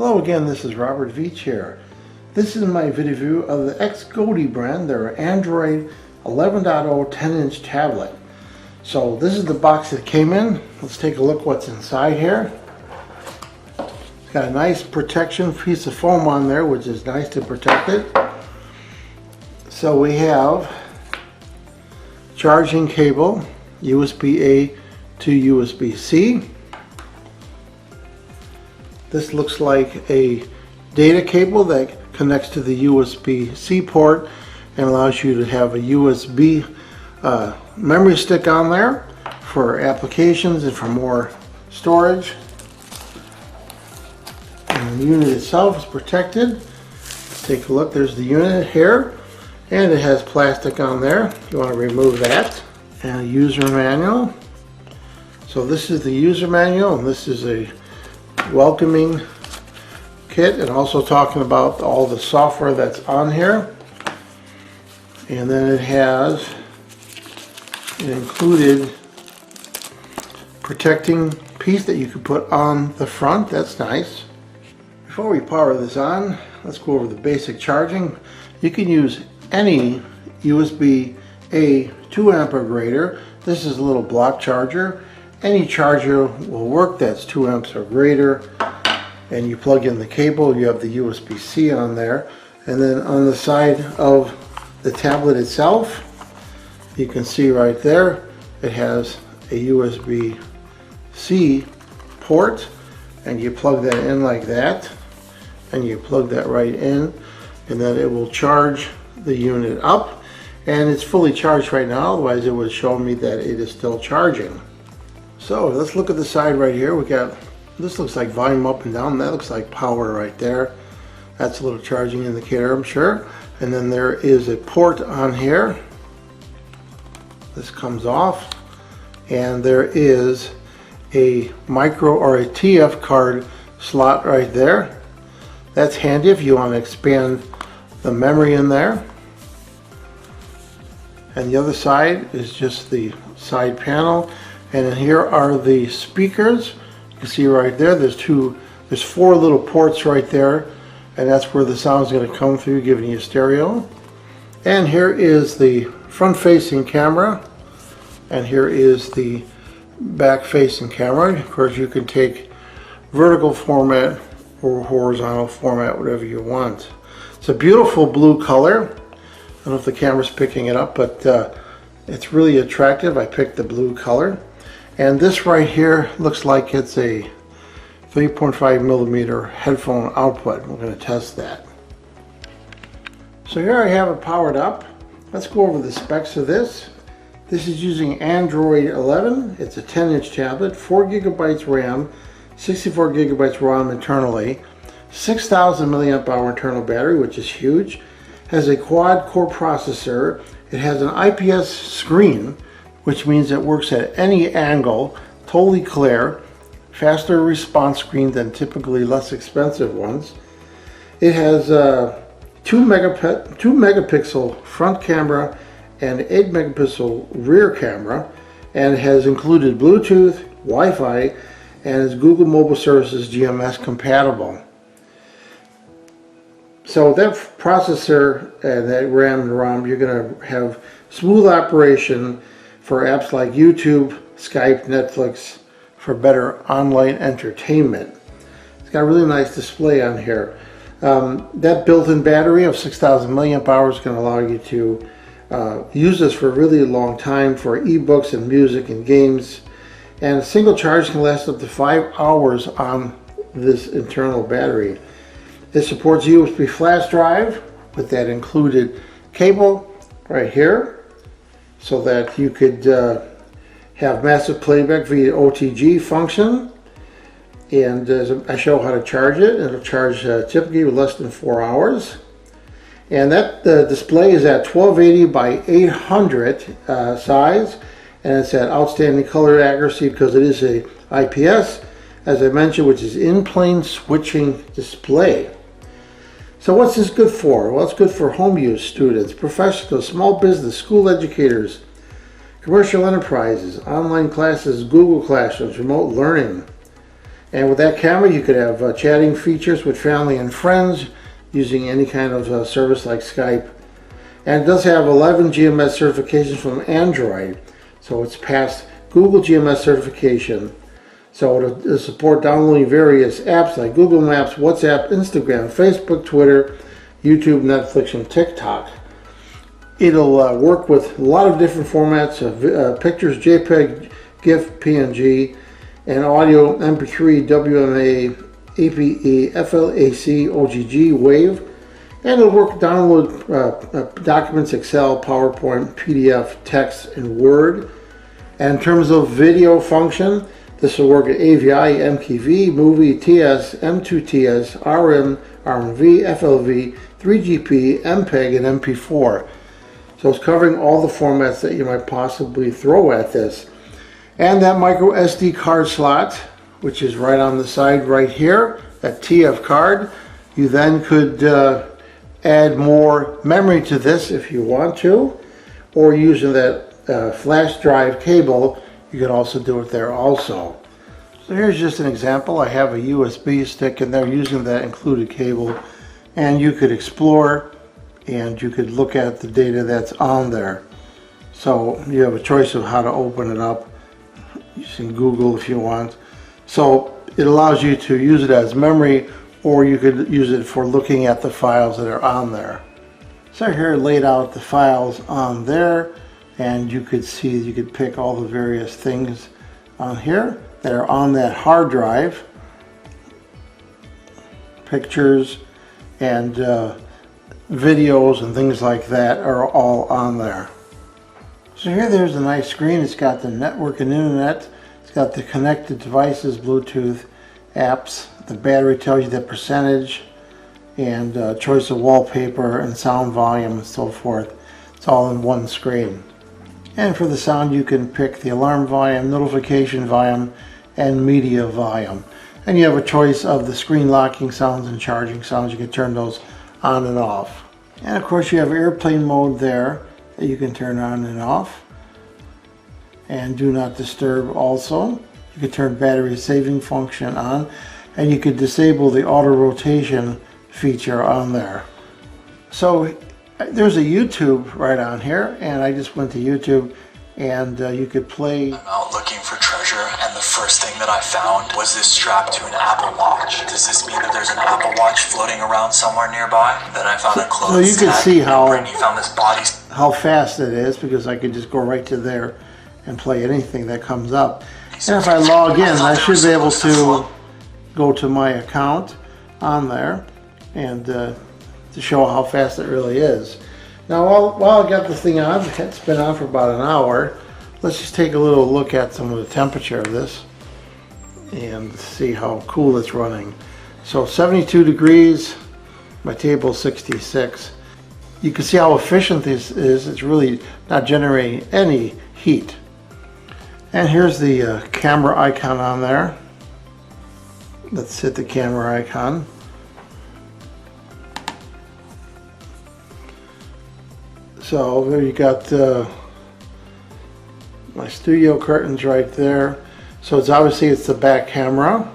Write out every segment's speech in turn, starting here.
Hello again, this is Robert Veach here. This is my video review of the Xgody brand, their Android 11.0 10-inch tablet. So this is the box that came in. Let's take a look what's inside here. It's got a nice protection piece of foam on there, which is nice to protect it. So we have charging cable, USB-A to USB-C. This looks like a data cable that connects to the USB-C port and allows you to have a USB memory stick on there for applications and for more storage. And the unit itself is protected. Let's take a look. There's the unit here, and it has plastic on there. You want to remove that. And a user manual. So this is the user manual, and this is a welcoming kit, and also talking about all the software that's on here. And then it has an included protecting piece that you can put on the front. That's nice. Before we power this on, let's go over the basic charging. You can use any USB-A 2 amp or greater. This is a little block charger. Any charger will work that's 2 amps or greater, and you plug in the cable. You have the USB-C on there, and then on the side of the tablet itself, you can see right there it has a USB-C port, and you plug that in like that, and you plug that right in, and then it will charge the unit up, and it's fully charged right now. Otherwise it would show me that it is still charging. So let's look at the side right here. We got, this looks like volume up and down. That looks like power right there. That's a little charging indicator, I'm sure. And then there is a port on here. This comes off. And there is a micro or a TF card slot right there. That's handy if you want to expand the memory in there. And the other side is just the side panel. And then here are the speakers. You can see right there, there's 4 little ports right there, and that's where the sound is going to come through, giving you stereo. And here is the front-facing camera, and here is the back-facing camera. Of course, you can take vertical format or horizontal format, whatever you want. It's a beautiful blue color. I don't know if the camera's picking it up, but it's really attractive. I picked the blue color. And this right here looks like it's a 3.5 millimeter headphone output. We're going to test that. So here I have it powered up. Let's go over the specs of this. This is using Android 11. It's a 10-inch tablet, 4 gigabytes RAM, 64 gigabytes ROM internally, 6,000 milliamp hour internal battery, which is huge. Has a quad core processor. It has an IPS screen, which means it works at any angle, totally clear, faster response screen than typically less expensive ones. It has 2 megapixel front camera and 8 megapixel rear camera, and it has included Bluetooth, Wi-Fi, and is Google Mobile Services GMS compatible. So that processor and that RAM and ROM, you're going to have smooth operation for apps like YouTube, Skype, Netflix, for better online entertainment. It's got a really nice display on here. That built-in battery of 6,000 milliamp hours is going to allow you to use this for a really long time for ebooks and music and games. And a single charge can last up to 5 hours on this internal battery. It supports USB flash drive with that included cable right here, so that you could have massive playback via OTG function. And I show how to charge it. It'll charge typically with less than 4 hours. And that display is at 1280 by 800 size, and it's at outstanding color accuracy because it is a IPS, as I mentioned, which is in-plane switching display. So what's this good for? Well, it's good for home use, students, professionals, small business, school educators, commercial enterprises, online classes, Google Classrooms, remote learning. And with that camera, you could have chatting features with family and friends using any kind of service like Skype. And it does have 11 GMS certifications from Android, so it's passed Google GMS certification. So it'll support downloading various apps like Google Maps, WhatsApp, Instagram, Facebook, Twitter, YouTube, Netflix, and TikTok. It'll work with a lot of different formats of pictures, JPG, GIF PNG, and audio, MP3, WMA, APE, FLAC, OGG, WAVE, and it'll work download documents, Excel, PowerPoint, PDF, text, and Word. And in terms of video function, this will work at AVI, MKV, Movie, TS, M2TS, ROM, RMV, FLV, 3GP, MPEG, and MP4. So it's covering all the formats that you might possibly throw at this. And that micro SD card slot, which is right on the side right here, that TF card, you then could add more memory to this if you want to, or using that flash drive cable, you could also do it there also. So here's just an example. I have a USB stick in there using that included cable, and you could explore and you could look at the data that's on there. So you have a choice of how to open it up using Google if you want. So it allows you to use it as memory, or you could use it for looking at the files that are on there. So here I laid out the files on there, and you could see, you could pick all the various things on here that are on that hard drive. Pictures and videos and things like that are all on there. So here there's a nice screen. It's got the network and internet. It's got the connected devices, Bluetooth, apps. The battery tells you the percentage, and choice of wallpaper and sound volume and so forth. It's all in one screen. And for the sound, you can pick the alarm volume, notification volume, and media volume. And you have a choice of the screen locking sounds and charging sounds. You can turn those on and off. And of course you have airplane mode there that you can turn on and off. And do not disturb also. You can turn battery saving function on, and you could disable the auto rotation feature on there. So there's a YouTube right on here, and I just went to YouTube, and you could play. I'm out looking for treasure, and the first thing that I found was this strap to an Apple Watch. Does this mean that there's an Apple Watch floating around somewhere nearby? Then I found a clothes so you can see how fast it is, because I could just go right to there and play anything that comes up. And if I log in, I should be able to go to my account on there and to show how fast it really is. Now while I got the thing on, it's been on for about an hour, let's just take a little look at some of the temperature of this and see how cool it's running. So 72 degrees, my table's 66. You can see how efficient this is. It's really not generating any heat. And here's the camera icon on there. Let's hit the camera icon. So there you got my studio curtains right there. So it's obviously the back camera,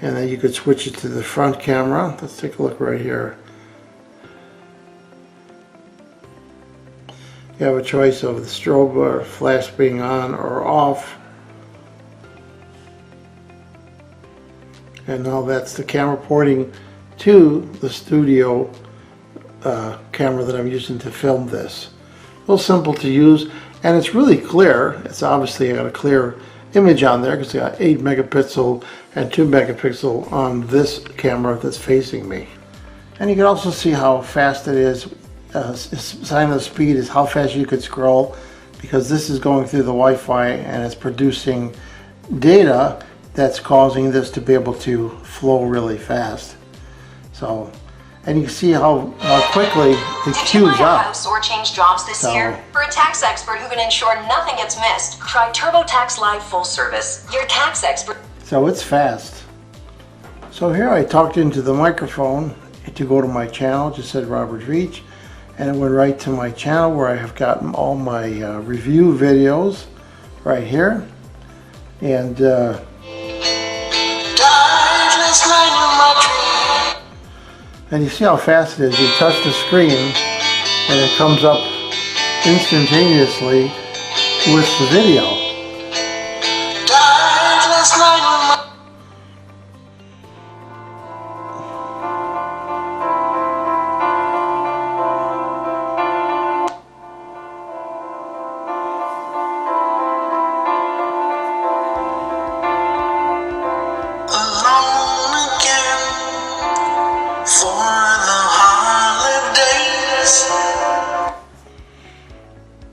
and then you could switch it to the front camera. Let's take a look right here. You have a choice of the strobe or flash being on or off. And now that's the camera pointing to the studio camera that I'm using to film this. Real simple to use, and it's really clear. It's obviously got a clear image on there because it's got 8 megapixel and 2 megapixel on this camera that's facing me. And you can also see how fast it is. Sign of the speed is how fast you could scroll, because this is going through the Wi-Fi and it's producing data that's causing this to be able to flow really fast. So, and you can see how quickly it queues up. Did you buy a house or change jobs this year? For a tax expert who can ensure nothing gets missed, try TurboTax Live Full Service. Your tax expert. So it's fast. So here I talked into the microphone to go to my channel. Just said Robert Veach, and it went right to my channel where I have gotten all my review videos right here. And And you see how fast it is. You touch the screen and it comes up instantaneously with the video.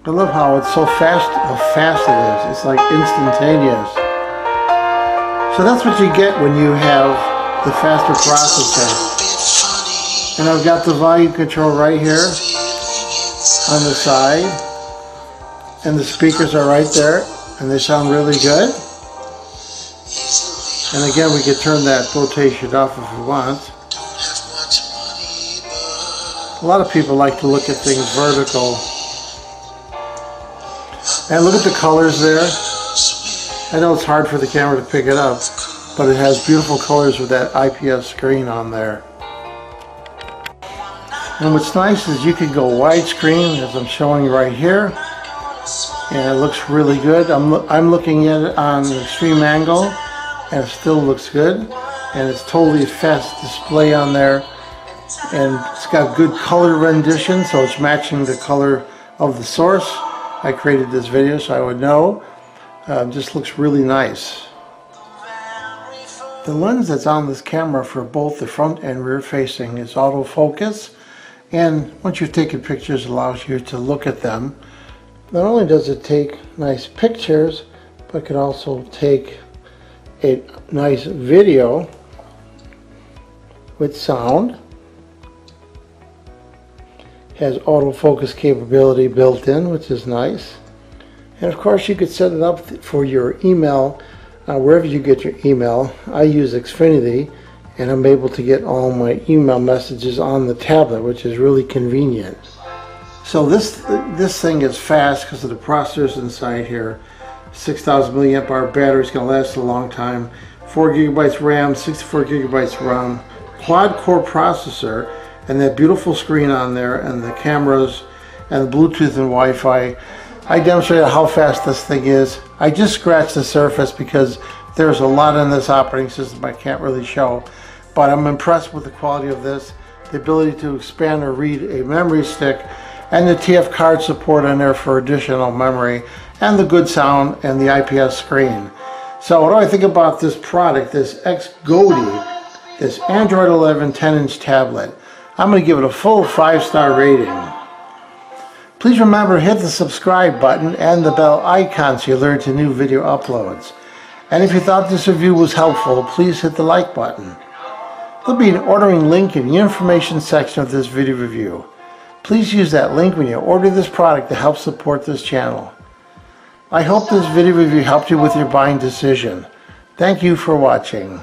I love how it's so fast, how fast it is. It's like instantaneous. So that's what you get when you have the faster processor. And I've got the volume control right here on the side. And the speakers are right there. And they sound really good. And again, we can turn that rotation off if we want. A lot of people like to look at things vertical. And look at the colors there. I know it's hard for the camera to pick it up, but it has beautiful colors with that IPS screen on there. And what's nice is you can go widescreen, as I'm showing right here, and it looks really good. I'm looking at it on an extreme angle, and it still looks good. And it's totally fast display on there, and it's got good color rendition, so it's matching the color of the source. I created this video so I would know. Just looks really nice. The lens that's on this camera for both the front and rear facing is autofocus, and once you've taken pictures, it allows you to look at them. Not only does it take nice pictures, but it can also take a nice video with sound. Has autofocus capability built in, which is nice. And of course you could set it up for your email, wherever you get your email. I use Xfinity, and I'm able to get all my email messages on the tablet, which is really convenient. So this thing is fast because of the processors inside here. 6,000 milliamp hour battery is going to last a long time. 4 gigabytes RAM, 64 gigabytes ROM, quad core processor, and that beautiful screen on there, and the cameras, and the Bluetooth and Wi-Fi. I demonstrated how fast this thing is. I just scratched the surface because there's a lot in this operating system I can't really show. But I'm impressed with the quality of this, the ability to expand or read a memory stick, and the TF card support on there for additional memory, and the good sound and the IPS screen. So what do I think about this product, this Xgody, this Android 11 10-inch tablet? I'm going to give it a full 5-star rating. Please remember to hit the subscribe button and the bell icon so you alert to new video uploads. And if you thought this review was helpful, please hit the like button. There'll be an ordering link in the information section of this video review. Please use that link when you order this product to help support this channel. I hope this video review helped you with your buying decision. Thank you for watching.